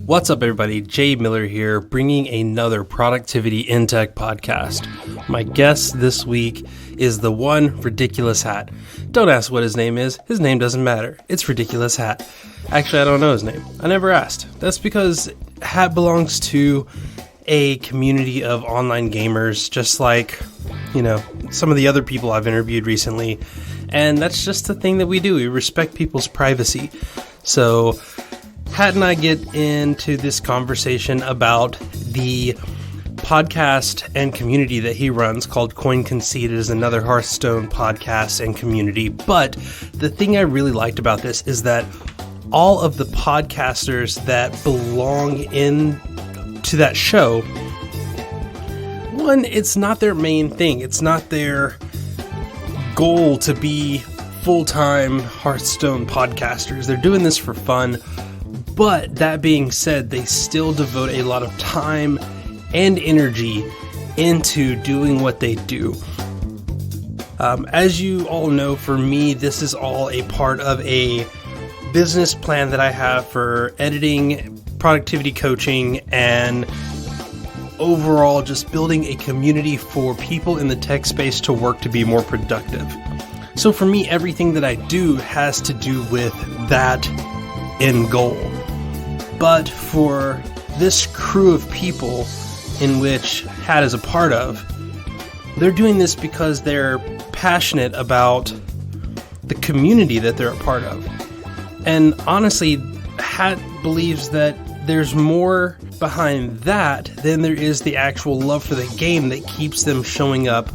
What's up, everybody? Jay Miller here, bringing another Productivity in Tech podcast. My guest this week is the one Ridiculous Hat. Don't ask what his name is. His name doesn't matter. It's Ridiculous Hat. Actually, I don't know his name. I never asked. That's because Hat belongs to a community of online gamers, just like, some of the other people I've interviewed recently. And that's just the thing that we do. We respect people's privacy. So Hat and I get into this conversation about the podcast and community that he runs called Coin Conceit. It is another Hearthstone podcast and community. But the thing I really liked about this is that all of the podcasters that belong in to that show, one, it's not their main thing. It's not their goal to be full-time Hearthstone podcasters. They're doing this for fun. But that being said, they still devote a lot of time and energy into doing what they do. As you all know, for me, this is all a part of a business plan that I have for editing, productivity coaching, and overall just building a community for people in the tech space to work to be more productive. So for me, everything that I do has to do with that end goal. But for this crew of people in which Hat is a part of, they're doing this because they're passionate about the community that they're a part of. And honestly, Hat believes that there's more behind that than there is the actual love for the game that keeps them showing up.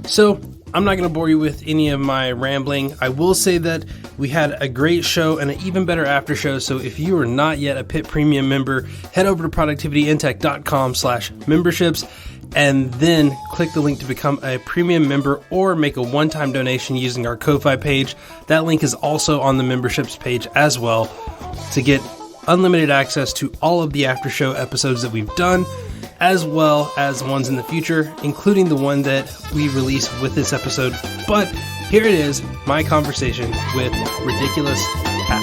So I'm not going to bore you with any of my rambling. I will say that we had a great show and an even better after show. So if you are not yet a PIT Premium member, head over to productivityintech.com/memberships and then click the link to become a premium member or make a one-time donation using our Ko-Fi page. That link is also on the memberships page as well to get unlimited access to all of the after show episodes that we've done, as well as ones in the future, including the one that we release with this episode. But here it is, my conversation with Ridiculous Hat.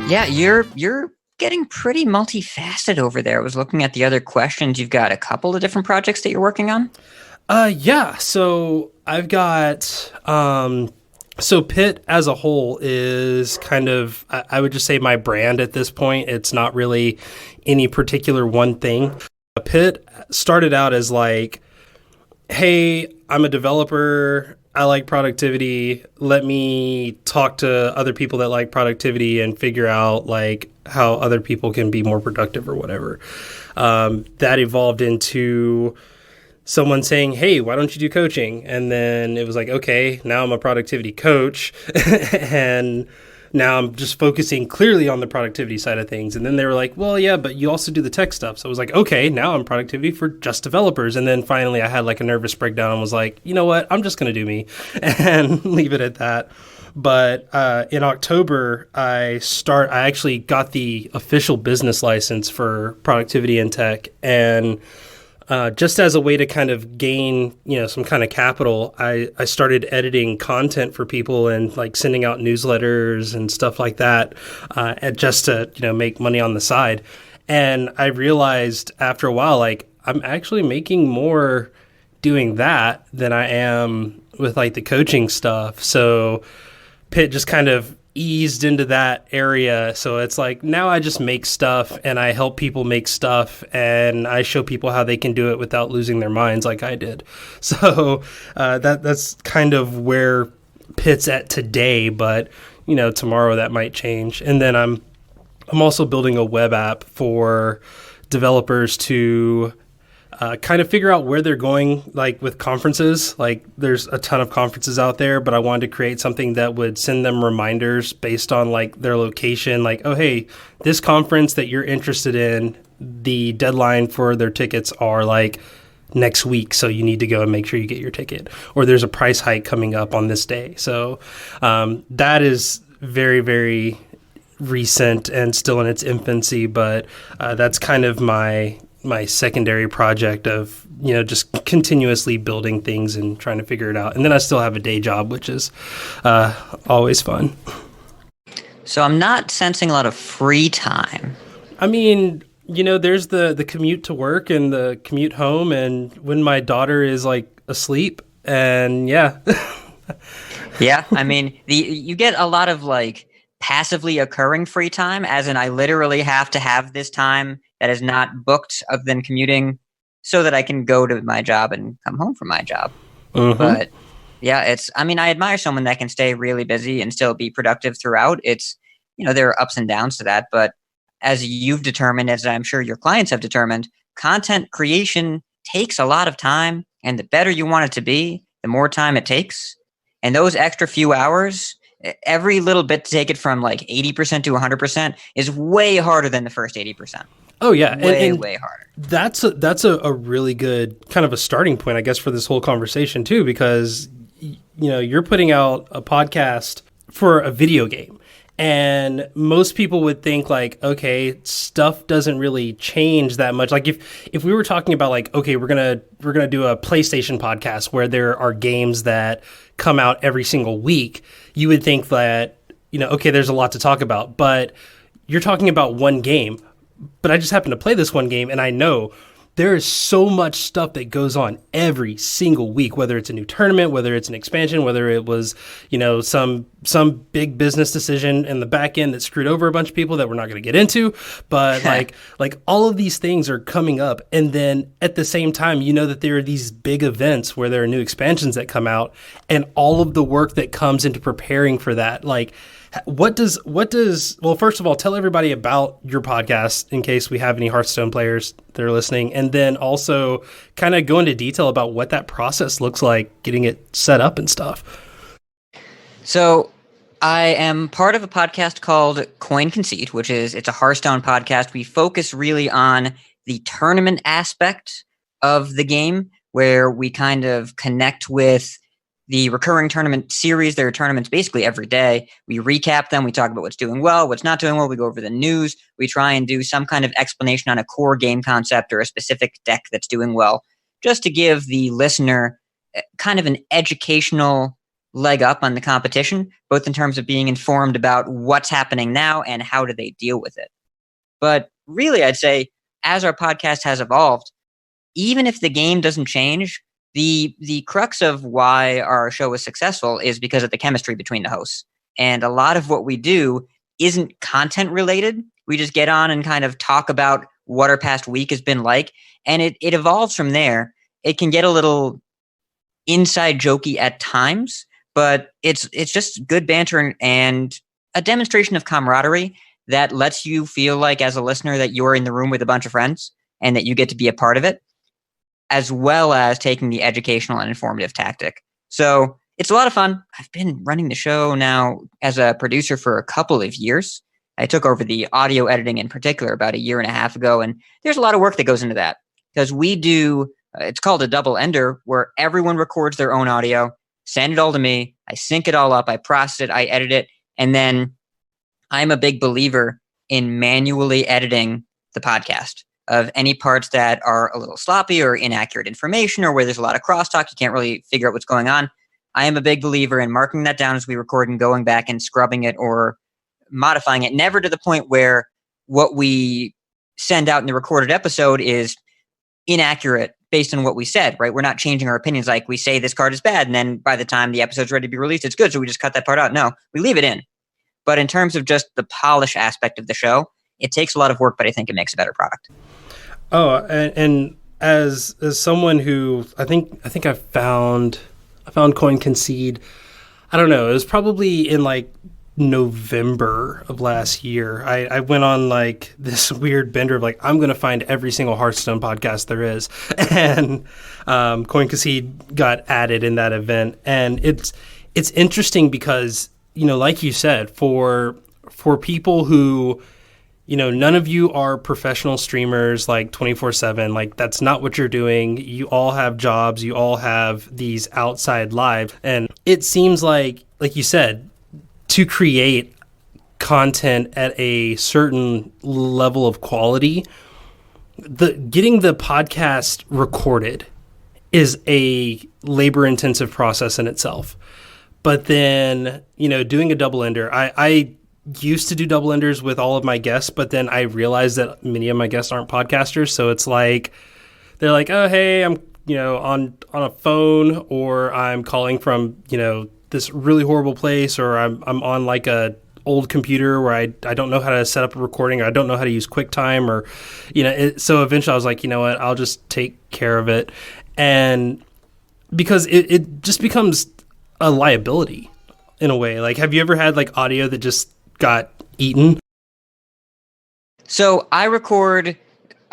Yeah, you're getting pretty multifaceted over there. I was looking at the other questions. You've got a couple of different projects that you're working on? Yeah, so I've got... So PIT as a whole is kind of, I would just say, my brand at this point. It's not really any particular one thing. PIT started out as like, hey, I'm a developer. I like productivity. Let me talk to other people that like productivity and figure out like how other people can be more productive or whatever. That evolved into someone saying, hey, why don't you do coaching? And then it was like, okay, now I'm a productivity coach. And now I'm just focusing clearly on the productivity side of things. And then they were like, well, yeah, but you also do the tech stuff. So I was like, okay, now I'm productivity for just developers. And then finally I had like a nervous breakdown and was like, you know what? I'm just going to do me and leave it at that. But in October, I actually got the official business license for Productivity in Tech. And just as a way to kind of gain, some kind of capital, I started editing content for people and like sending out newsletters and stuff like that, and just to, make money on the side. And I realized after a while, like I'm actually making more doing that than I am with like the coaching stuff. So PIT just kind of eased into that area. So it's like now I just make stuff and I help people make stuff and I show people how they can do it without losing their minds like I did. So that's kind of where PIT's at today, but tomorrow that might change. And then I'm also building a web app for developers to kind of figure out where they're going, like with conferences. Like there's a ton of conferences out there, but I wanted to create something that would send them reminders based on like their location. Like, oh, hey, this conference that you're interested in, the deadline for their tickets are like next week. So you need to go and make sure you get your ticket, or there's a price hike coming up on this day. So that is very, very recent and still in its infancy, but that's kind of my my secondary project of, just continuously building things and trying to figure it out. And then I still have a day job, which is always fun. So I'm not sensing a lot of free time. I mean, there's the commute to work and the commute home, and when my daughter is like asleep, and yeah. Yeah, I mean, you get a lot of like passively occurring free time, as in I literally have to have this time that is not booked other than commuting so that I can go to my job and come home from my job. Mm-hmm. But yeah, I admire someone that can stay really busy and still be productive throughout. There are ups and downs to that, but as you've determined, as I'm sure your clients have determined, content creation takes a lot of time, and the better you want it to be, the more time it takes. And those extra few hours, every little bit to take it from like 80% to 100% is way harder than the first 80%. Oh yeah, way harder. That's a really good kind of a starting point, I guess, for this whole conversation too, because you're putting out a podcast for a video game. And most people would think like, okay, stuff doesn't really change that much. Like if we were talking about like, okay, we're gonna do a PlayStation podcast where there are games that come out every single week, you would think that, okay, there's a lot to talk about. But you're talking about one game. But I just happen to play this one game, and I know there is so much stuff that goes on every single week, whether it's a new tournament, whether it's an expansion, whether it was, some big business decision in the back end that screwed over a bunch of people that we're not going to get into. But like all of these things are coming up. And then at the same time, that there are these big events where there are new expansions that come out, and all of the work that comes into preparing for that. Like, well, first of all, tell everybody about your podcast in case we have any Hearthstone players that are listening. And then also kind of go into detail about what that process looks like, getting it set up and stuff. So I am part of a podcast called Coin Conceit, it's a Hearthstone podcast. We focus really on the tournament aspect of the game, where we kind of connect with the recurring tournament series. There are tournaments basically every day. We recap them. We talk about what's doing well, what's not doing well. We go over the news. We try and do some kind of explanation on a core game concept or a specific deck that's doing well, just to give the listener kind of an educational leg up on the competition, both in terms of being informed about what's happening now and how do they deal with it. But really, I'd say as our podcast has evolved, even if the game doesn't change, the crux of why our show is successful is because of the chemistry between the hosts. And a lot of what we do isn't content related. We just get on and kind of talk about what our past week has been like. And it evolves from there. It can get a little inside jokey at times, but it's just good banter and a demonstration of camaraderie that lets you feel like, as a listener, that you're in the room with a bunch of friends and that you get to be a part of it, as well as taking the educational and informative tactic. So it's a lot of fun. I've been running the show now as a producer for a couple of years. I took over the audio editing in particular about a year and a half ago, and there's a lot of work that goes into that because we do, it's called a double ender, where everyone records their own audio, send it all to me, I sync it all up, I process it, I edit it, and then I'm a big believer in manually editing the podcast of any parts that are a little sloppy or inaccurate information or where there's a lot of crosstalk, you can't really figure out what's going on. I am a big believer in marking that down as we record and going back and scrubbing it or modifying it, never to the point where what we send out in the recorded episode is inaccurate based on what we said, right? We're not changing our opinions. Like we say this card is bad, and then by the time the episode's ready to be released, it's good. So we just cut that part out. No, we leave it in. But in terms of just the polish aspect of the show, it takes a lot of work, but I think it makes a better product. Oh, and as someone who I think I found Coin Conceit, I don't know, it was probably in like November of last year. I went on like this weird bender of like, I'm going to find every single Hearthstone podcast there is. And Coin Conceit got added in that event. And it's interesting because, like you said, for people who, none of you are professional streamers like 24/7. Like that's not what you're doing. You all have jobs. You all have these outside lives. And it seems like you said, to create content at a certain level of quality, the getting the podcast recorded is a labor intensive process in itself. But then, doing a double ender, I used to do double enders with all of my guests, but then I realized that many of my guests aren't podcasters. So it's like, they're like, oh, hey, I'm, on a phone, or I'm calling from, this really horrible place, or I'm on like a old computer where I don't know how to set up a recording, or I don't know how to use QuickTime, or, so eventually I was like, you know what, I'll just take care of it. And because it just becomes a liability in a way. Like, have you ever had like audio that just got eaten? So I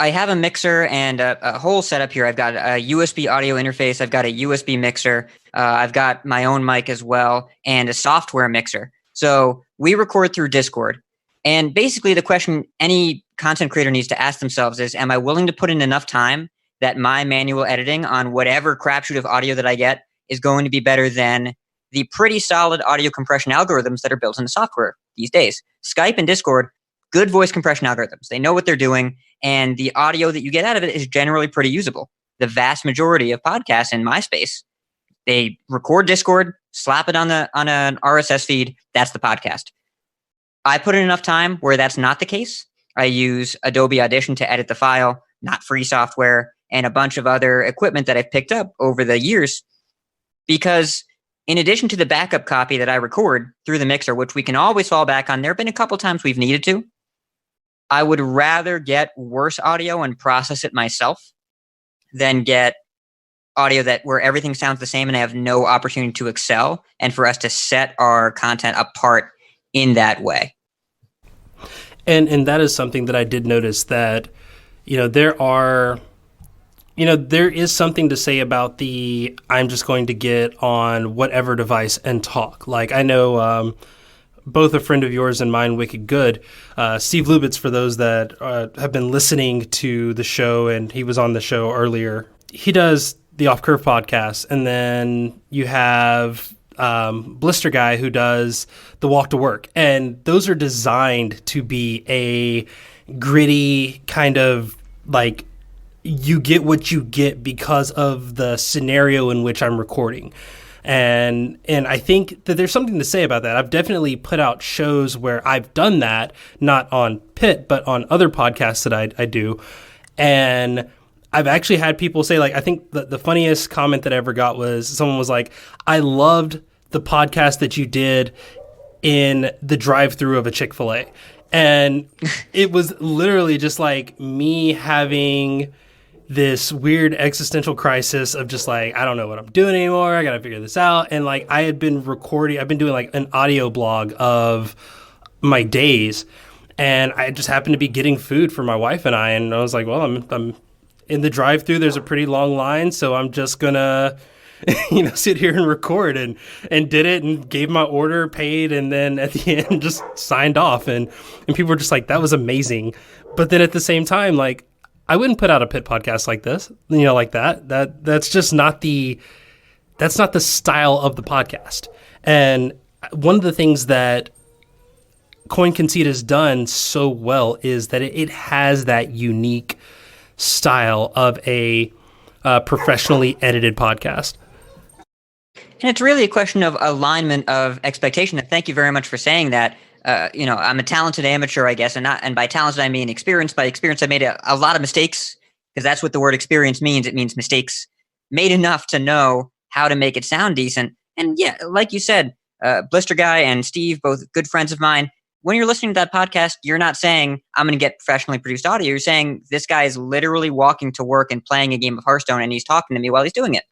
have a mixer and a whole setup here. I've got a USB audio interface. I've got a USB mixer. I've got my own mic as well, and a software mixer. So we record through Discord. And basically the question any content creator needs to ask themselves is, am I willing to put in enough time that my manual editing on whatever crapshoot of audio that I get is going to be better than the pretty solid audio compression algorithms that are built into software these days? Skype and Discord, good voice compression algorithms. They know what they're doing, and the audio that you get out of it is generally pretty usable. The vast majority of podcasts in my space, they record Discord, slap it on an RSS feed. That's the podcast. I put in enough time where that's not the case. I use Adobe Audition to edit the file, not free software, and a bunch of other equipment that I've picked up over the years. Because in addition to the backup copy that I record through the mixer, which we can always fall back on, there have been a couple times we've needed to, I would rather get worse audio and process it myself than get audio where everything sounds the same and I have no opportunity to excel and for us to set our content apart in that way. And that is something that I did notice, that, there is something to say about I'm just going to get on whatever device and talk. Like, I know both a friend of yours and mine, Wicked Good, Steve Lubitz, for those that have been listening to the show, and he was on the show earlier. He does the Off Curve podcast, and then you have Blister Guy, who does the Walk to Work, and those are designed to be a gritty kind of like, you get what you get because of the scenario in which I'm recording. And I think that there's something to say about that. I've definitely put out shows where I've done that, not on Pit, but on other podcasts that I do. And I've actually had people say, like, I think the funniest comment that I ever got was someone was like, I loved the podcast that you did in the drive-through of a Chick-fil-A. And it was literally just like me having this weird existential crisis of just like, I don't know what I'm doing anymore. I got to figure this out. And like, I've been doing like an audio blog of my days, and I just happened to be getting food for my wife and I was like, well, I'm in the drive-through. There's a pretty long line, so I'm just gonna, sit here and record, and did it and gave my order, paid, and then at the end just signed off. And people were just like, that was amazing. But then at the same time, like, I wouldn't put out a Pit podcast like this, like that. That's just not that's not the style of the podcast. And one of the things that Coin Conceit has done so well is that it has that unique style of a professionally edited podcast. And it's really a question of alignment of expectation. And thank you very much for saying that. I'm a talented amateur, I guess, and by talented I mean experience. By experience, I made a lot of mistakes, because that's what the word experience means. It means mistakes made enough to know how to make it sound decent. And yeah, like you said, Blister Guy and Steve, both good friends of mine. When you're listening to that podcast, you're not saying, I'm going to get professionally produced audio. You're saying, this guy is literally walking to work and playing a game of Hearthstone, and he's talking to me while he's doing it.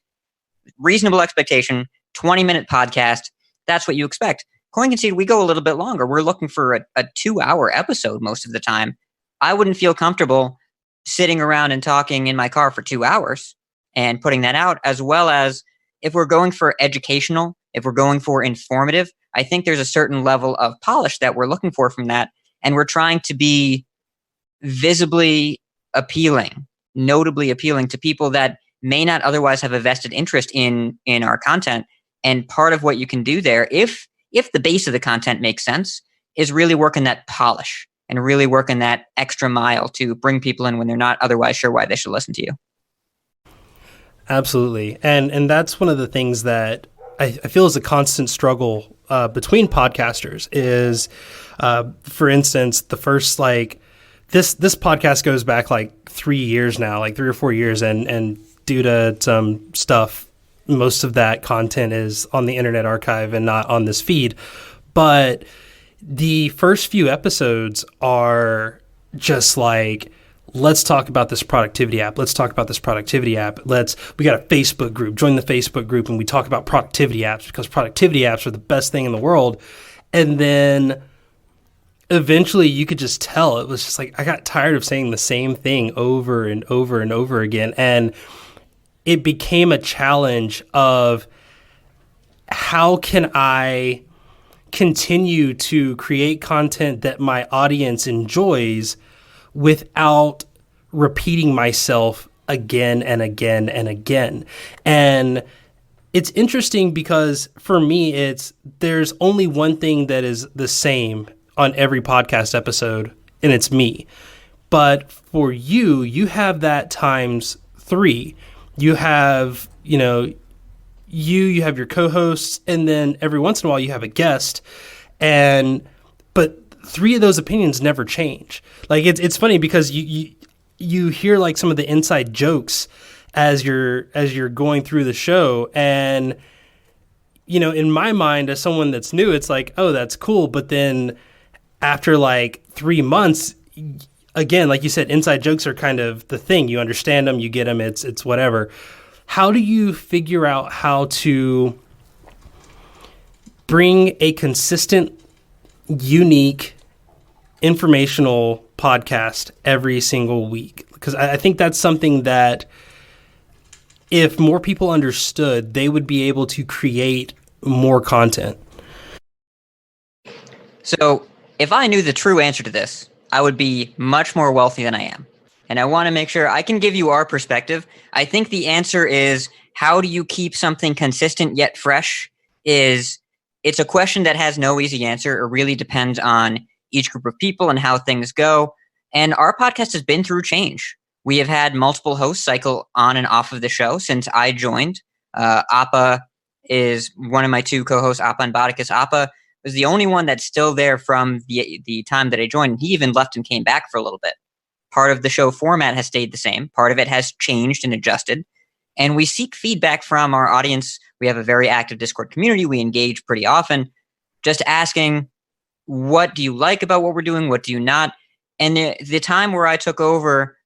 Reasonable expectation, 20-minute podcast. That's what you expect. Coin Conceit, we go a little bit longer. We're looking for a 2-hour episode most of the time. I wouldn't feel comfortable sitting around and talking in my car for 2 hours and putting that out, as well as if we're going for educational, if we're going for informative, I think there's a certain level of polish that we're looking for from that. And we're trying to be visibly appealing, notably appealing to people that may not otherwise have a vested interest in our content. And part of what you can do there, if the base of the content makes sense, is really work on that polish. and really working that extra mile to bring people in when they're not otherwise sure why they should listen to you. Absolutely. And that's one of the things that I feel is a constant struggle between podcasters is, for instance, the first, like, this podcast goes back like 3 years now, like 3 or 4 years. And due to some stuff, most of that content is on the Internet Archive and not on this feed. But the first few episodes are just like, let's talk about this productivity app. Let's talk about this productivity app. We got a Facebook group, join the Facebook group, and we talk about productivity apps because productivity apps are the best thing in the world. And then eventually you could just tell it was just like, I got tired of saying the same thing over and over and over again. And it became a challenge of how can I continue to create content that my audience enjoys without repeating myself again and again and again. And it's interesting because for me, there's only one thing that is the same on every podcast episode, and it's me. But for you, you have that times 3. You have, you have your co-hosts, and then every once in a while you have a guest. But 3 of those opinions never change. Like it's funny because you hear like some of the inside jokes as you're going through the show, and in my mind as someone that's new, it's like, oh, that's cool. But then after like 3 months, again, like you said, inside jokes are kind of the thing. You understand them, you get them, it's whatever. How do you figure out how to bring a consistent, unique, informational podcast every single week? Because I think that's something that if more people understood, they would be able to create more content. So if I knew the true answer to this, I would be much more wealthy than I am. And I want to make sure I can give you our perspective. I think the answer is, how do you keep something consistent yet fresh? It's a question that has no easy answer. It really depends on each group of people and how things go. And our podcast has been through change. We have had multiple hosts cycle on and off of the show since I joined. Appa is one of my 2 co-hosts, Appa and Bodikus. Appa was the only one that's still there from the time that I joined. He even left and came back for a little bit. Part of the show format has stayed the same. Part of it has changed and adjusted. And we seek feedback from our audience. We have a very active Discord community. We engage pretty often, just asking, what do you like about what we're doing? What do you not? And the time where I took over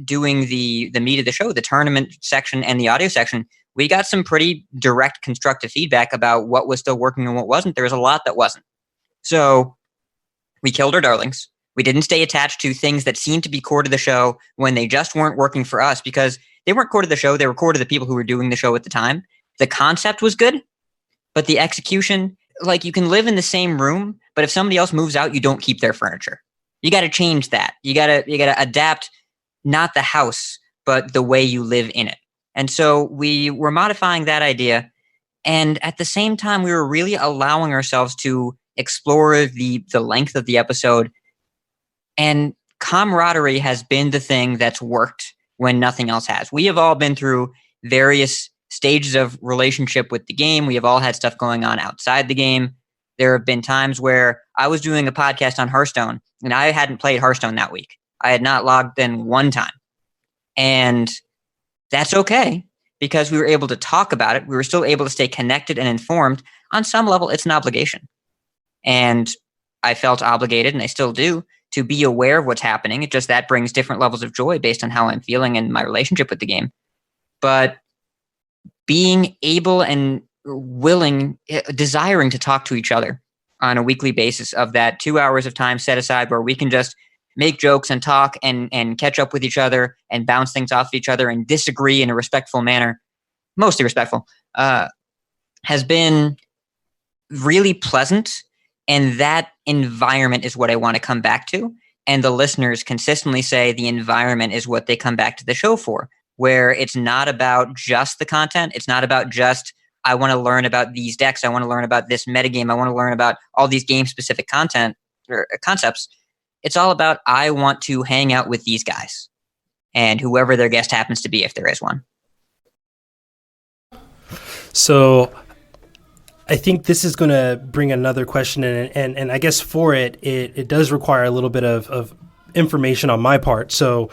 doing the meat of the show, the tournament section and the audio section, we got some pretty direct constructive feedback about what was still working and what wasn't. There was a lot that wasn't. So we killed our darlings. We didn't stay attached to things that seemed to be core to the show when they just weren't working for us, because they weren't core to the show. They were core to the people who were doing the show at the time. The concept was good, but the execution, like, you can live in the same room, but if somebody else moves out, you don't keep their furniture. You got to change that. You got to adapt, not the house, but the way you live in it. And so we were modifying that idea. And at the same time, we were really allowing ourselves to explore the length of the episode. And camaraderie has been the thing that's worked when nothing else has. We have all been through various stages of relationship with the game. We have all had stuff going on outside the game. There have been times where I was doing a podcast on Hearthstone and I hadn't played Hearthstone that week. I had not logged in one time. And that's okay, because we were able to talk about it. We were still able to stay connected and informed. On some level, it's an obligation. And I felt obligated, and I still do, to be aware of what's happening. It just, that brings different levels of joy based on how I'm feeling and my relationship with the game. But being able and willing, desiring to talk to each other on a weekly basis, of that 2 hours of time set aside where we can just make jokes and talk and catch up with each other and bounce things off each other and disagree in a respectful manner, mostly respectful, has been really pleasant. And that environment is what I want to come back to. And the listeners consistently say the environment is what they come back to the show for, where it's not about just the content. It's not about just, I want to learn about these decks. I want to learn about this metagame. I want to learn about all these game-specific content or concepts. It's all about, I want to hang out with these guys and whoever their guest happens to be, if there is one. So I think this is going to bring another question in, and I guess for it does require a little bit of information on my part. So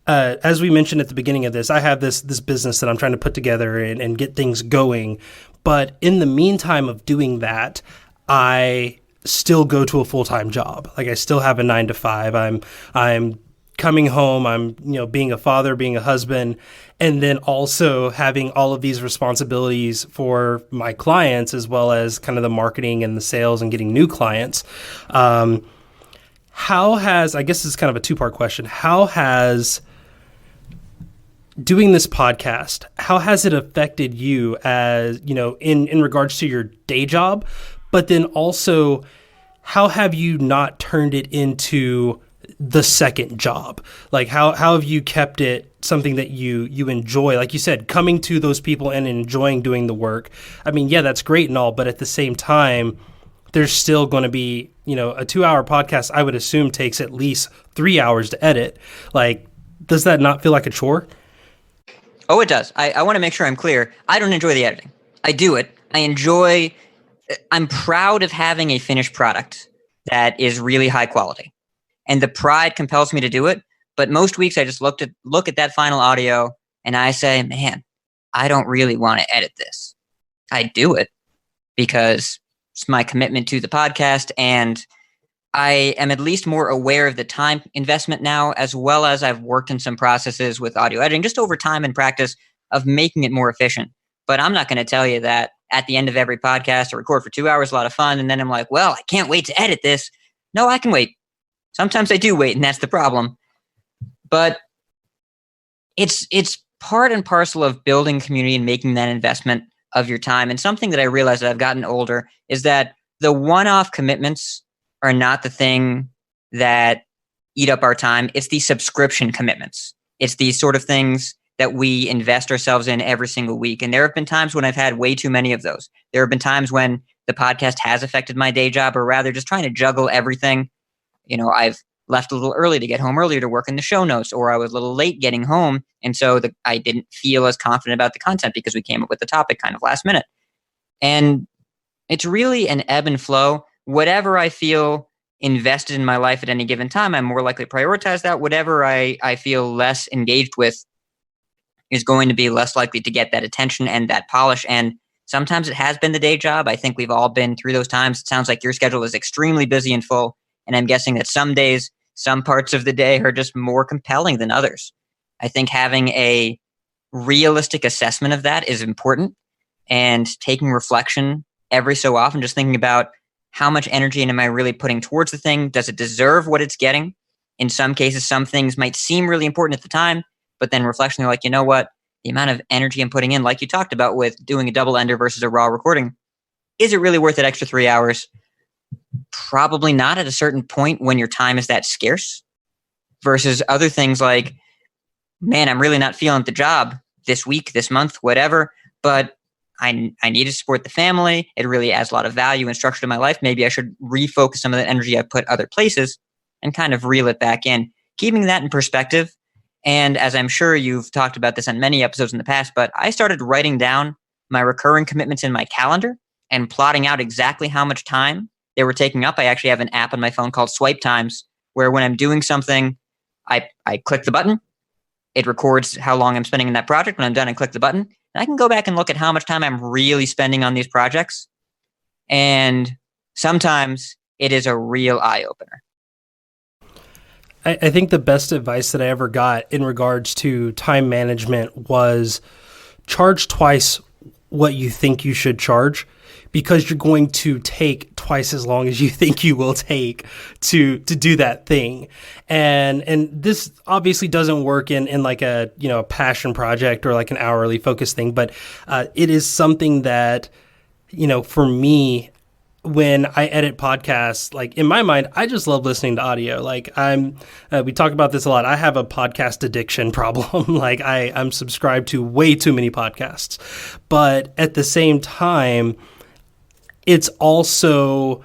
as we mentioned at the beginning of this, I have this business that I'm trying to put together and get things going. But in the meantime of doing that, I still go to a full-time job. Like I still have a 9 to 5. I'm coming home. I'm being a father, being a husband, and then also having all of these responsibilities for my clients, as well as kind of the marketing and the sales and getting new clients. I guess this is kind of a two-part question. How has doing this podcast, how has it affected you as, in regards to your day job, but then also how have you not turned it into the second job? Like how have you kept it something that you enjoy? Like you said, coming to those people and enjoying doing the work. I mean, yeah, that's great and all, but at the same time, there's still going to be, a 2-hour podcast, I would assume takes at least 3 hours to edit. Like, does that not feel like a chore? Oh, it does. I want to make sure I'm clear. I don't enjoy the editing. I do it. I'm proud of having a finished product that is really high quality. And the pride compels me to do it. But most weeks I just look at that final audio and I say, man, I don't really want to edit this. I do it because it's my commitment to the podcast, and I am at least more aware of the time investment now, as well as I've worked in some processes with audio editing just over time and practice of making it more efficient. But I'm not going to tell you that at the end of every podcast I record for 2 hours, a lot of fun, and then I'm like, well, I can't wait to edit this. No, I can wait. Sometimes I do wait, and that's the problem. But it's part and parcel of building community and making that investment of your time. And something that I realized as I've gotten older is that the one-off commitments are not the thing that eat up our time. It's the subscription commitments. It's these sort of things that we invest ourselves in every single week. And there have been times when I've had way too many of those. There have been times when the podcast has affected my day job, or rather just trying to juggle everything. I've left a little early to get home earlier to work in the show notes, or I was a little late getting home. And so I didn't feel as confident about the content because we came up with the topic kind of last minute. And it's really an ebb and flow. Whatever I feel invested in my life at any given time, I'm more likely to prioritize that. Whatever I feel less engaged with is going to be less likely to get that attention and that polish. And sometimes it has been the day job. I think we've all been through those times. It sounds like your schedule is extremely busy and full. And I'm guessing that some days, some parts of the day are just more compelling than others. I think having a realistic assessment of that is important, and taking reflection every so often, just thinking about how much energy am I really putting towards the thing? Does it deserve what it's getting? In some cases, some things might seem really important at the time, but then reflection, you're like, you know what? The amount of energy I'm putting in, like you talked about with doing a double ender versus a raw recording, is it really worth that extra 3 hours? Probably not at a certain point when your time is that scarce, versus other things like, man, I'm really not feeling the job this week, this month, whatever, but I need to support the family. It really adds a lot of value and structure to my life. Maybe I should refocus some of that energy I put other places and kind of reel it back in, keeping that in perspective. And as I'm sure you've talked about this on many episodes in the past, but I started writing down my recurring commitments in my calendar and plotting out exactly how much time they were taking up. I actually have an app on my phone called Swipe Times, where when I'm doing something, I click the button. It records how long I'm spending in that project. When I'm done, I click the button. And I can go back and look at how much time I'm really spending on these projects. And sometimes it is a real eye-opener. I think the best advice that I ever got in regards to time management was charge twice what you think you should charge, because you're going to take twice as long as you think you will take to do that thing. And this obviously doesn't work in like a passion project or like an hourly focus thing, but it is something that, for me, when I edit podcasts, like in my mind, I just love listening to audio. Like we talk about this a lot. I have a podcast addiction problem. Like I'm subscribed to way too many podcasts, but at the same time, it's also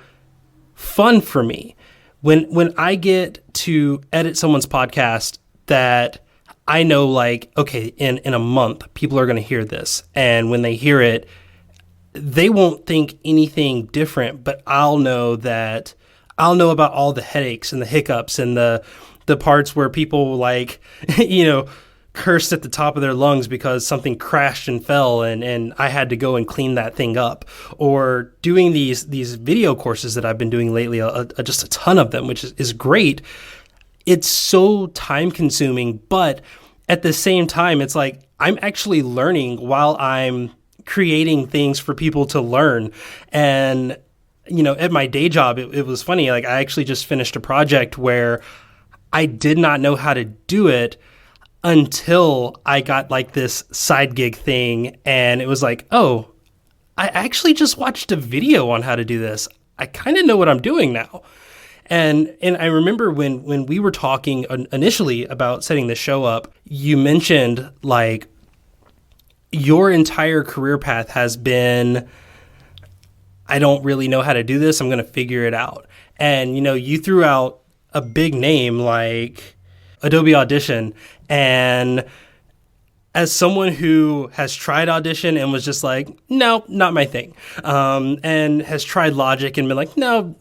fun for me when I get to edit someone's podcast that I know, like, okay, in a month, people are going to hear this. And when they hear it, they won't think anything different, but I'll know about all the headaches and the hiccups and the parts where people like, cursed at the top of their lungs because something crashed and fell and I had to go and clean that thing up. Or doing these video courses that I've been doing lately, just a ton of them, which is great. It's so time consuming, but at the same time, it's like I'm actually learning while I'm creating things for people to learn. And, at my day job, it was funny. Like, I actually just finished a project where I did not know how to do it until I got like this side gig thing. And it was like, oh, I actually just watched a video on how to do this. I kind of know what I'm doing now. And I remember when we were talking initially about setting the show up, you mentioned like your entire career path has been, I don't really know how to do this. I'm going to figure it out. And, you threw out a big name like Adobe Audition. And as someone who has tried Audition and was just like, no, not my thing, and has tried Logic and been like, no,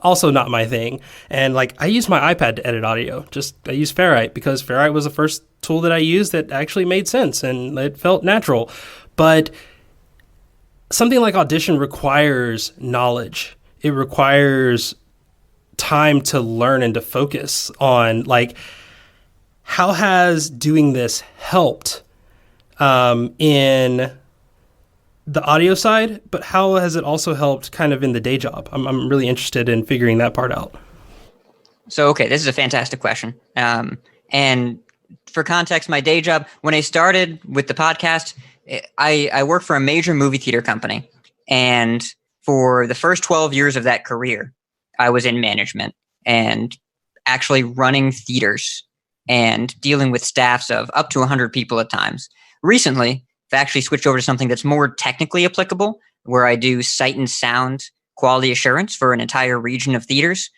also not my thing. And like, I use my iPad to edit audio. I use Ferrite because Ferrite was the first tool that I used that actually made sense and it felt natural. But something like Audition requires knowledge. It requires time to learn and to focus on, like, how has doing this helped in the audio side, but how has it also helped kind of in the day job? I'm really interested in figuring that part out. So, okay, this is a fantastic question. And for context, my day job, when I started with the podcast, I worked for a major movie theater company. And for the first 12 years of that career, I was in management and actually running theaters and dealing with staffs of up to 100 people at times. Recently, I've actually switched over to something that's more technically applicable, where I do sight and sound quality assurance for an entire region of theaters.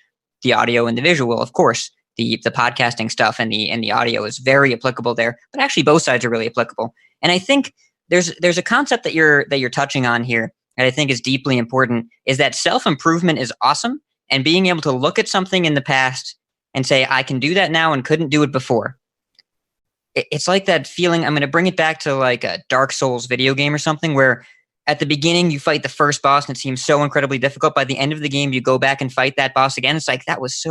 The audio and the visual, of course, the podcasting stuff and the audio is very applicable there, but actually both sides are really applicable. And I think there's a concept that you're touching on here that I think is deeply important, is that self-improvement is awesome, and being able to look at something in the past and say, I can do that now and couldn't do it before. It's like that feeling. I'm going to bring it back to like a Dark Souls video game or something, where at the beginning you fight the first boss and it seems so incredibly difficult. By the end of the game, you go back and fight that boss again. It's like, that's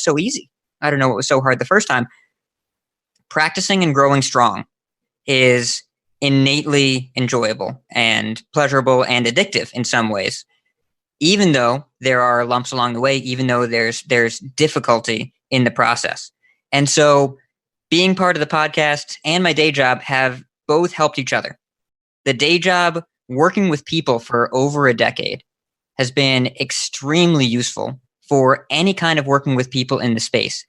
so easy. I don't know what was so hard the first time. Practicing and growing strong is innately enjoyable and pleasurable and addictive in some ways, even though there are lumps along the way, even though there's difficulty in the process. And so being part of the podcast and my day job have both helped each other. The day job, working with people for over a decade, has been extremely useful for any kind of working with people in the space.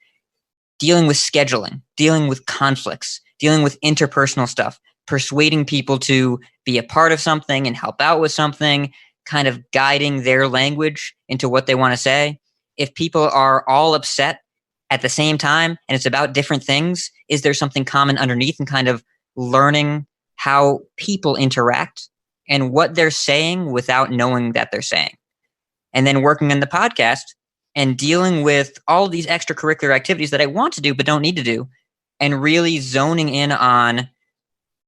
Dealing with scheduling, dealing with conflicts, dealing with interpersonal stuff, persuading people to be a part of something and help out with something, kind of guiding their language into what they want to say. If people are all upset at the same time and it's about different things, is there something common underneath, and kind of learning how people interact and what they're saying without knowing that they're saying. And then working on the podcast and dealing with all these extracurricular activities that I want to do but don't need to do, and really zoning in on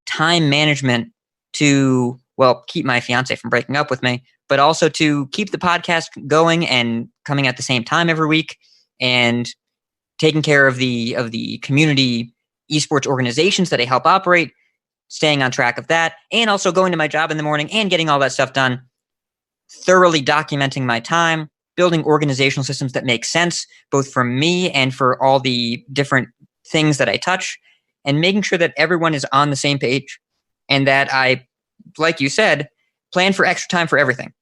time management to, well, keep my fiance from breaking up with me, but also to keep the podcast going and coming at the same time every week, and taking care of the community esports organizations that I help operate, staying on track of that, and also going to my job in the morning and getting all that stuff done, thoroughly documenting my time, building organizational systems that make sense, both for me and for all the different things that I touch, and making sure that everyone is on the same page, and that I, like you said, plan for extra time for everything.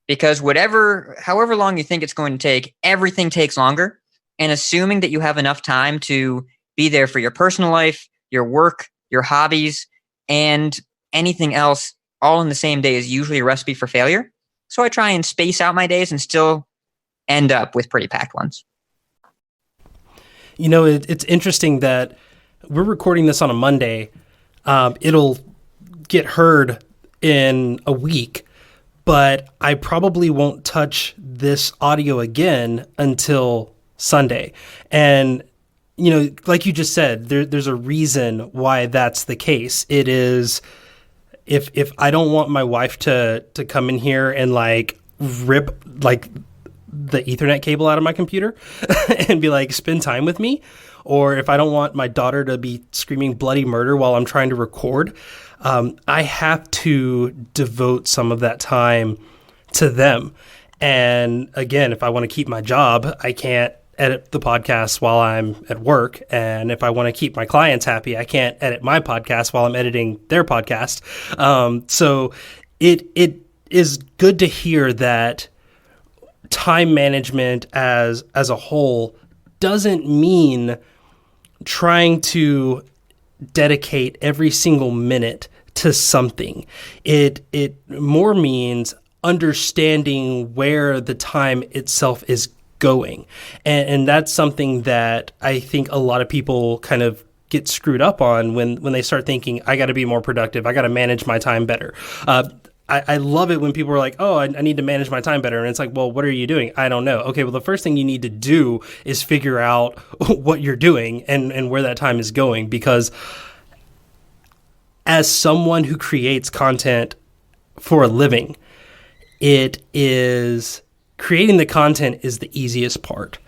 Because however long you think it's going to take, everything takes longer. And assuming that you have enough time to be there for your personal life, your work, your hobbies, and anything else all in the same day is usually a recipe for failure. So I try and space out my days and still end up with pretty packed ones. It's interesting that we're recording this on a Monday. It'll get heard in a week, but I probably won't touch this audio again until Sunday. And, like you just said, there's a reason why that's the case. It is, if I don't want my wife to come in here and like rip like the Ethernet cable out of my computer and be like, spend time with me, or if I don't want my daughter to be screaming bloody murder while I'm trying to record, I have to devote some of that time to them. And again, if I want to keep my job, I can't edit the podcast while I'm at work. And if I want to keep my clients happy, I can't edit my podcast while I'm editing their podcast. So it is good to hear that time management as a whole doesn't mean trying to dedicate every single minute to something. It more means understanding where the time itself is going. And that's something that I think a lot of people kind of get screwed up on when they start thinking, I got to be more productive. I got to manage my time better. I love it when people are like, oh, I need to manage my time better. And it's like, well, what are you doing? I don't know. Okay, well, the first thing you need to do is figure out what you're doing and where that time is going. Because as someone who creates content for a living, creating the content is the easiest part.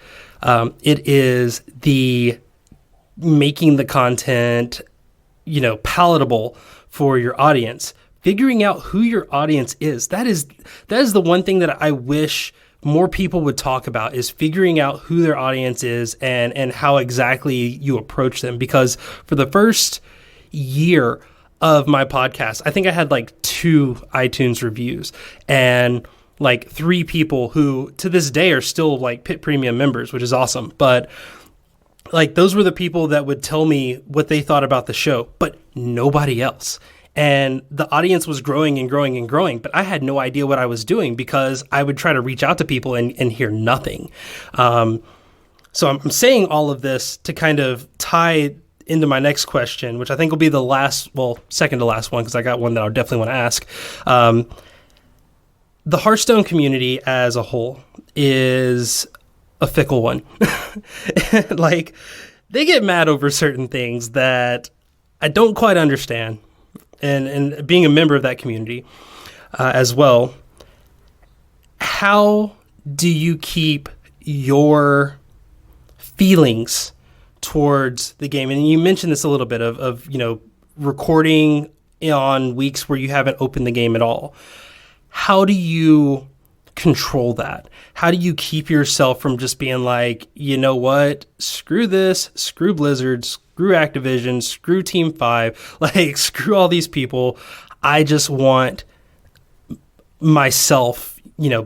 It is the making the content, palatable for your audience. Figuring out who your audience is. That is the one thing that I wish more people would talk about, is figuring out who their audience is and how exactly you approach them. Because for the first year of my podcast, I think I had like 2 iTunes reviews and like 3 people who to this day are still like Pit Premium members, which is awesome. But like those were the people that would tell me what they thought about the show, but nobody else. And the audience was growing and growing and growing, but I had no idea what I was doing because I would try to reach out to people and hear nothing. So I'm saying all of this to kind of tie into my next question, which I think will be second to last one, because I got one that I definitely want to ask. The Hearthstone community as a whole is a fickle one. Like, they get mad over certain things that I don't quite understand. And being a member of that community as well, how do you keep your feelings towards the game? And you mentioned this a little bit of recording on weeks where you haven't opened the game at all. How do you control that? How do you keep yourself from just being like, you know what, screw this, screw Blizzard, screw Activision, screw Team 5, like screw all these people. I just want myself,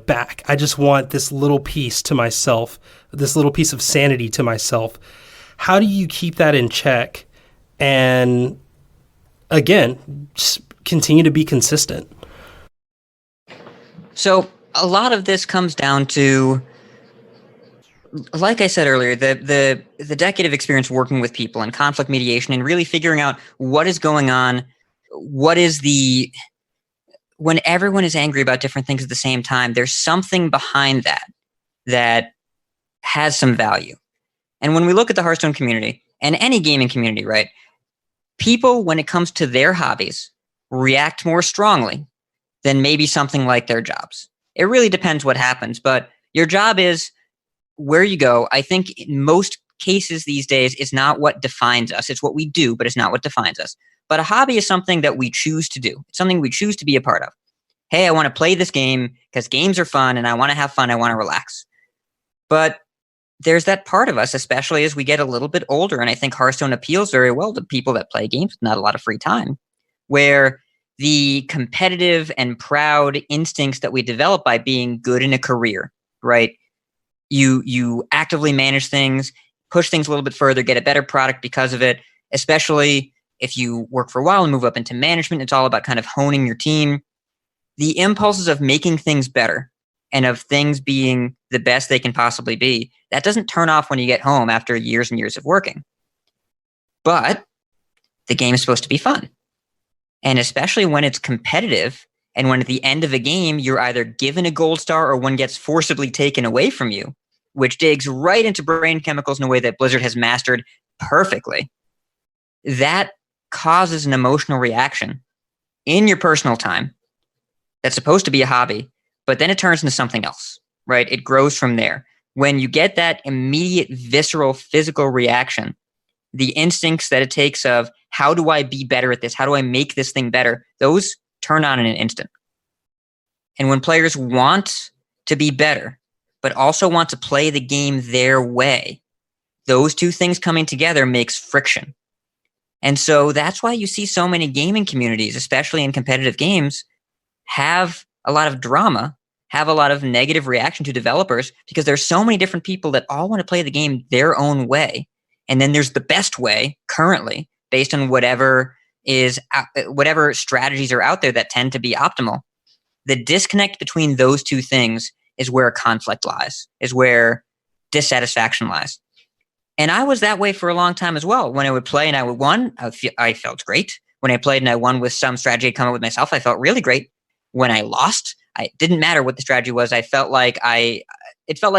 back. I just want this little piece to myself, this little piece of sanity to myself. How do you keep that in check and, again, just continue to be consistent? So a lot of this comes down to, like I said earlier, the decade of experience working with people and conflict mediation and really figuring out what is going on, when everyone is angry about different things at the same time, there's something behind that has some value. And when we look at the Hearthstone community and any gaming community, right, people, when it comes to their hobbies, react more strongly than maybe something like their jobs. It really depends what happens, but your job is where you go. I think in most cases these days is not what defines us. It's what we do, but it's not what defines us. But a hobby is something that we choose to do. It's something we choose to be a part of. Hey, I want to play this game because games are fun and I want to have fun. I want to relax. But there's that part of us, especially as we get a little bit older, and I think Hearthstone appeals very well to people that play games with not a lot of free time, where the competitive and proud instincts that we develop by being good in a career, right? You actively manage things, push things a little bit further, get a better product because of it, especially if you work for a while and move up into management. It's all about kind of honing your team. The impulses of making things better and of things being the best they can possibly be, that doesn't turn off when you get home after years and years of working. But the game is supposed to be fun. And especially when it's competitive, and when at the end of a game, you're either given a gold star or one gets forcibly taken away from you, which digs right into brain chemicals in a way that Blizzard has mastered perfectly. That causes an emotional reaction in your personal time that's supposed to be a hobby, but then it turns into something else, right? It grows from there. When you get that immediate, visceral, physical reaction, the instincts that it takes of how do I be better at this? How do I make this thing better? Those turn on in an instant. And when players want to be better, but also want to play the game their way, those two things coming together makes friction. And so that's why you see so many gaming communities, especially in competitive games, have a lot of drama, have a lot of negative reaction to developers, because there's so many different people that all want to play the game their own way. And then there's the best way currently based on whatever strategies are out there that tend to be optimal. The disconnect between those two things is where conflict lies, is where dissatisfaction lies. And I was that way for a long time as well. When I would play and I would win, I felt great. When I played and I won with some strategy I come up with myself, I felt really great. When I lost, it didn't matter what the strategy was. It felt like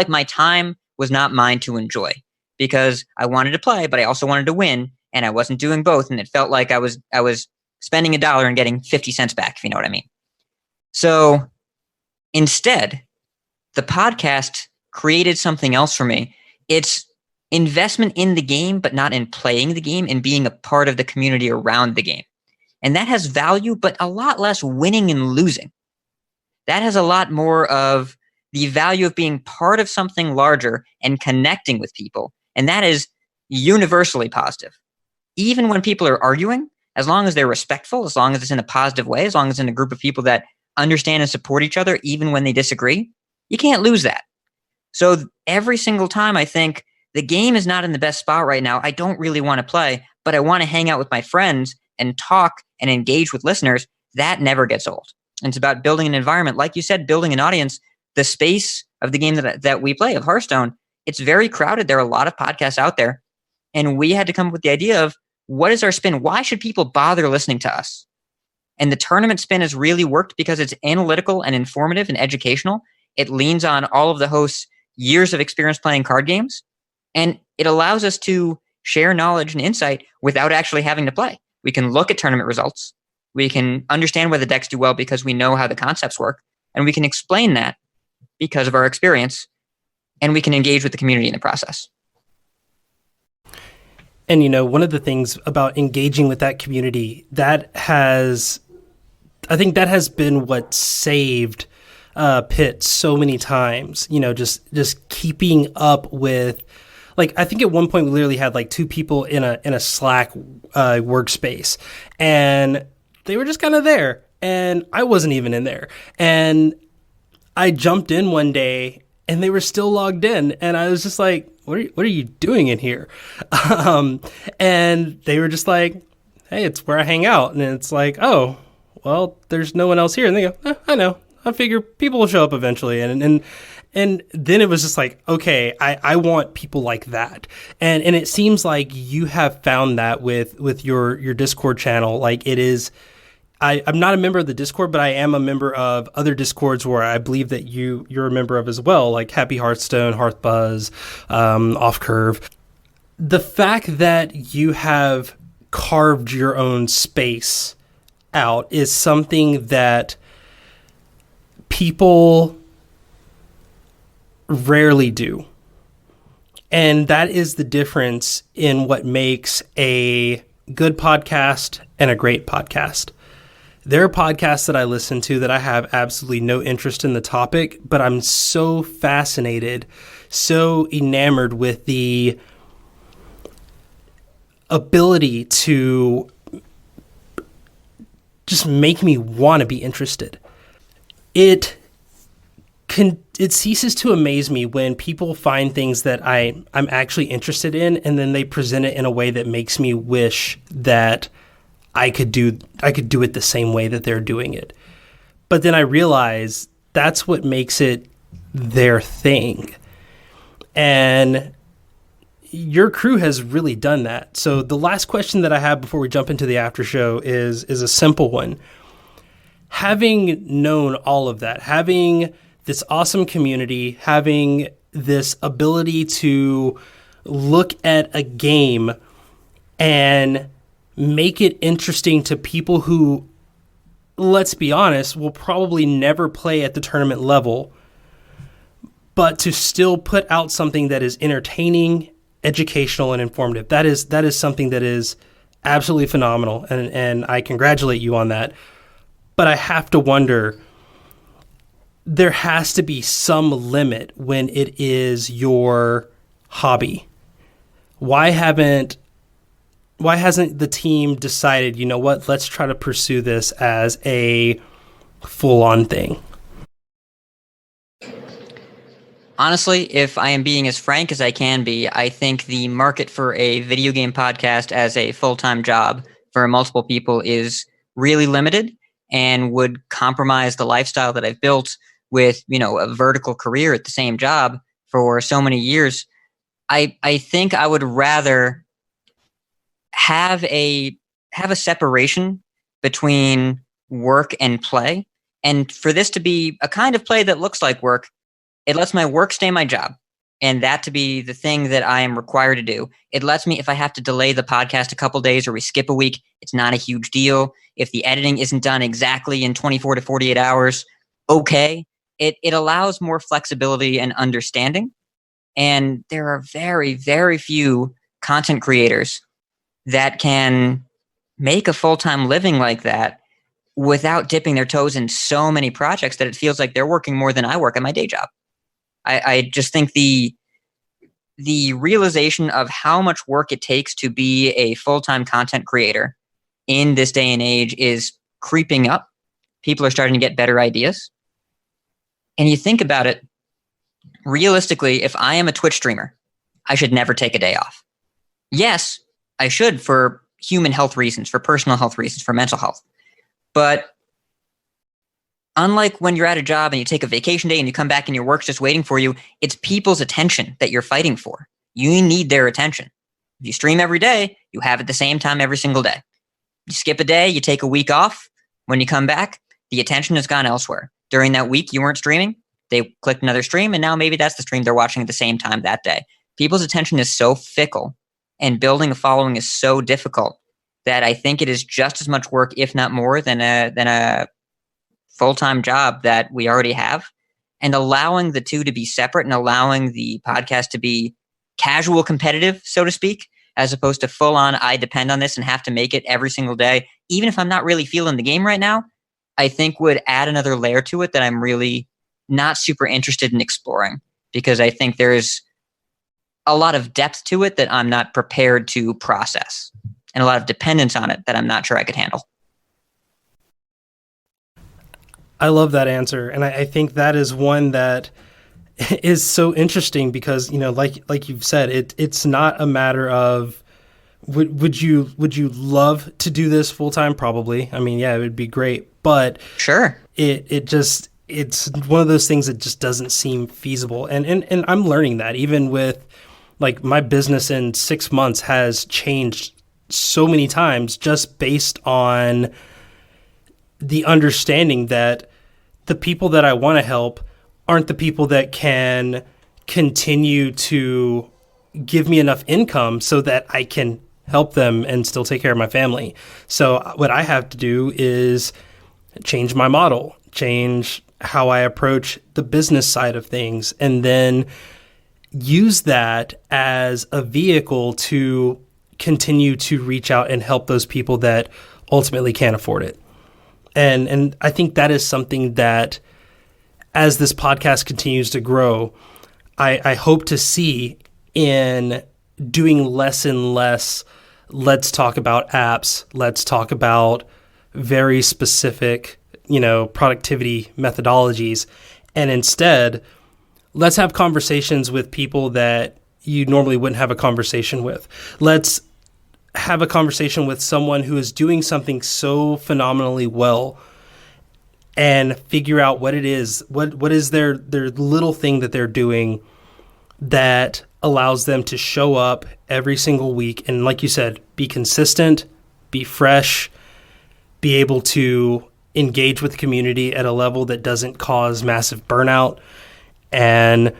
my time was not mine to enjoy, because I wanted to play, but I also wanted to win, and I wasn't doing both. And it felt like I was spending $1 and getting 50 cents back, if you know what I mean. So instead, the podcast created something else for me. It's investment in the game, but not in playing the game and being a part of the community around the game. And that has value, but a lot less winning and losing. That has a lot more of the value of being part of something larger and connecting with people. And that is universally positive. Even when people are arguing, as long as they're respectful, as long as it's in a positive way, as long as it's in a group of people that understand and support each other, even when they disagree, you can't lose that. So every single time I think the game is not in the best spot right now, I don't really want to play, but I want to hang out with my friends and talk and engage with listeners, that never gets old. And it's about building an environment, like you said, building an audience. The space of the game that we play, of Hearthstone, it's very crowded. There are a lot of podcasts out there. And we had to come up with the idea of, what is our spin? Why should people bother listening to us? And the tournament spin has really worked because it's analytical and informative and educational. It leans on all of the hosts' years of experience playing card games. And it allows us to share knowledge and insight without actually having to play. We can look at tournament results. We can understand where the decks do well because we know how the concepts work. And we can explain that because of our experience. And we can engage with the community in the process. And, one of the things about engaging with that community, I think that has been what saved Pitt so many times, just keeping up with, I think at one point we literally had 2 people in a Slack workspace, and they were just kind of there, and I wasn't even in there. And I jumped in one day and they were still logged in, and I was just like, what are you doing in here? And they were just like, hey, it's where I hang out. And it's like, oh, well, there's no one else here. And they go, I know. I figure people will show up eventually. And then it was just like, okay, I want people like that. And it seems like you have found that with your Discord channel. It is, I'm not a member of the Discord, but I am a member of other Discords where I believe that you're a member of as well, like Happy Hearthstone, Hearthbuzz, Off Curve. The fact that you have carved your own space out is something that people rarely do. And that is the difference in what makes a good podcast and a great podcast. There are podcasts that I listen to that I have absolutely no interest in the topic, but I'm so fascinated, so enamored with the ability to just make me want to be interested. It ceases to amaze me when people find things that I'm actually interested in, and then they present it in a way that makes me wish that I could do it the same way that they're doing it. But then I realize that's what makes it their thing. And your crew has really done that. So the last question that I have before we jump into the after show is a simple one. Having known all of that, having this awesome community, having this ability to look at a game and make it interesting to people who, let's be honest, will probably never play at the tournament level, but to still put out something that is entertaining, educational, and informative. That is something that is absolutely phenomenal, and I congratulate you on that. But I have to wonder, there has to be some limit when it is your hobby. Why hasn't the team decided, you know what, let's try to pursue this as a full-on thing? Honestly, if I am being as frank as I can be, I think the market for a video game podcast as a full-time job for multiple people is really limited and would compromise the lifestyle that I've built with, a vertical career at the same job for so many years. I think I would rather have a separation between work and play. And for this to be a kind of play that looks like work, it lets my work stay my job, and that to be the thing that I am required to do. It lets me, if I have to delay the podcast a couple days or we skip a week, it's not a huge deal. If the editing isn't done exactly in 24 to 48 hours, okay. It allows more flexibility and understanding. And there are very, very few content creators that can make a full-time living like that without dipping their toes in so many projects that it feels like they're working more than I work at my day job. I just think the realization of how much work it takes to be a full-time content creator in this day and age is creeping up. People are starting to get better ideas. And you think about it, realistically, if I am a Twitch streamer, I should never take a day off. Yes, I should for human health reasons, for personal health reasons, for mental health. But unlike when you're at a job and you take a vacation day and you come back and your work's just waiting for you, it's people's attention that you're fighting for. You need their attention. If you stream every day, you have it the same time every single day. You skip a day, you take a week off. When you come back, the attention has gone elsewhere. During that week, you weren't streaming. They clicked another stream, and now maybe that's the stream they're watching at the same time that day. People's attention is so fickle, and building a following is so difficult that I think it is just as much work, if not more, than a full-time job that we already have. And allowing the two to be separate and allowing the podcast to be casual competitive, so to speak, as opposed to full-on, I depend on this and have to make it every single day, even if I'm not really feeling the game right now, I think would add another layer to it that I'm really not super interested in exploring, because I think there's a lot of depth to it that I'm not prepared to process, and a lot of dependence on it that I'm not sure I could handle. I love that answer. And I think that is one that is so interesting because, like you've said, it's not a matter of, would you love to do this full time? Probably. I mean, yeah, it would be great, but sure. It's one of those things that just doesn't seem feasible. And I'm learning that even with like my business in 6 months has changed so many times just based on the understanding that the people that I want to help aren't the people that can continue to give me enough income so that I can help them and still take care of my family. So what I have to do is change my model, change how I approach the business side of things, and then use that as a vehicle to continue to reach out and help those people that ultimately can't afford it. And I think that is something that, as this podcast continues to grow, I hope to see in doing less and less, let's talk about apps, let's talk about very specific, productivity methodologies. And instead, let's have conversations with people that you normally wouldn't have a conversation with. Let's have a conversation with someone who is doing something so phenomenally well and figure out what it is, what is their little thing that they're doing that allows them to show up every single week. And like you said, be consistent, be fresh, be able to engage with the community at a level that doesn't cause massive burnout. And,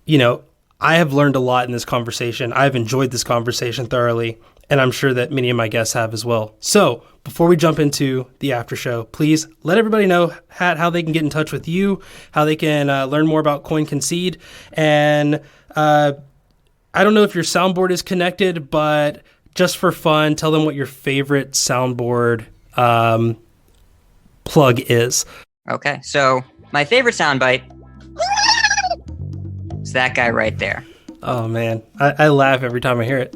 you know, I have learned a lot in this conversation. I've enjoyed this conversation thoroughly, and I'm sure that many of my guests have as well. So before we jump into the after show, please let everybody know how they can get in touch with you, how they can learn more about Coin Concede. And I don't know if your soundboard is connected, but just for fun, tell them what your favorite soundboard plug is. Okay, so my favorite soundbite is that guy right there. Oh man, I laugh every time I hear it.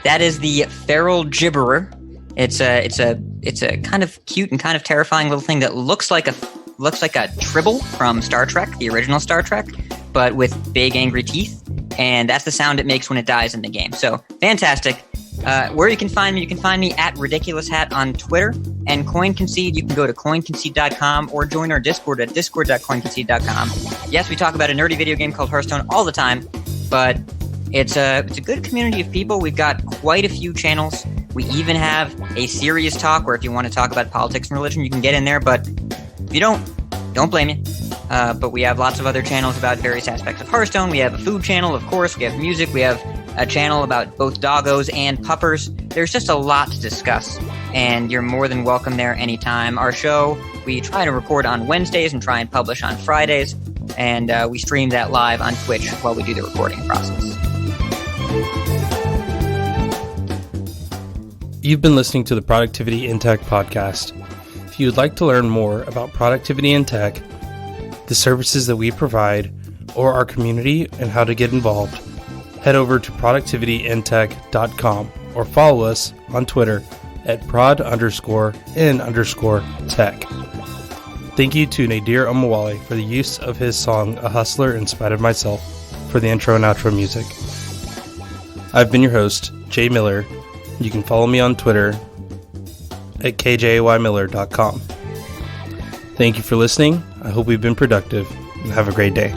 That is the Feral Gibberer. It's a kind of cute and kind of terrifying little thing that looks like a Tribble from Star Trek, the original Star Trek, but with big angry teeth. And that's the sound it makes when it dies in the game. So fantastic. Where you can find me at Ridiculous Hat on Twitter, and Coin Concede, you can go to coinconcede.com or join our Discord at discord.coinconcede.com. Yes, we talk about a nerdy video game called Hearthstone all the time, but it's a good community of people. We've got quite a few channels. We even have a serious talk where if you want to talk about politics and religion, you can get in there, but if you don't blame you. But we have lots of other channels about various aspects of Hearthstone. We have a food channel, of course. We have music. We have a channel about both doggos and puppers. There's just a lot to discuss, and you're more than welcome there anytime. Our show, we try to record on Wednesdays and try and publish on Fridays, and we stream that live on Twitch while we do the recording process. You've been listening to the Productivity in Tech podcast. If you would like to learn more about productivity in tech, the services that we provide, or our community and how to get involved, head over to productivityintech.com or follow us on Twitter at prod_in_tech. Thank you to Nadir Omawale for the use of his song A Hustler in Spite of Myself for the intro and outro music. I've been your host, Jay Miller. You can follow me on Twitter at kjaymiller.com. Thank you for listening. I hope we've been productive, and have a great day.